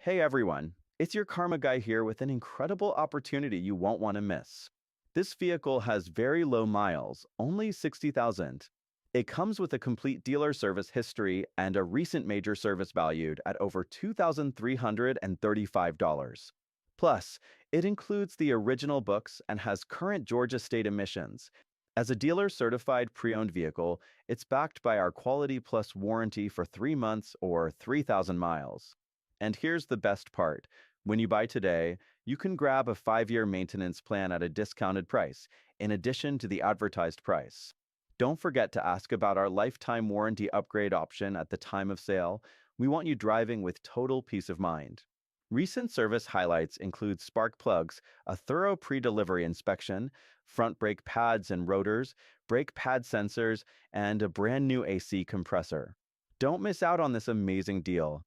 Hey everyone, it's your Karma Guy here with an incredible opportunity you won't want to miss. This vehicle has very low miles, only 60,000. It comes with a complete dealer service history and a recent major service valued at over $2,335. Plus, it includes the original books and has current Georgia state emissions. As a dealer certified pre-owned vehicle, it's backed by our Quality Plus warranty for 3 months or 3,000 miles. And here's the best part. When you buy today, you can grab a 5-year maintenance plan at a discounted price, in addition to the advertised price. Don't forget to ask about our lifetime warranty upgrade option at the time of sale. We want you driving with total peace of mind. Recent service highlights include spark plugs, a thorough pre-delivery inspection, front brake pads and rotors, brake pad sensors, and a brand new AC compressor. Don't miss out on this amazing deal.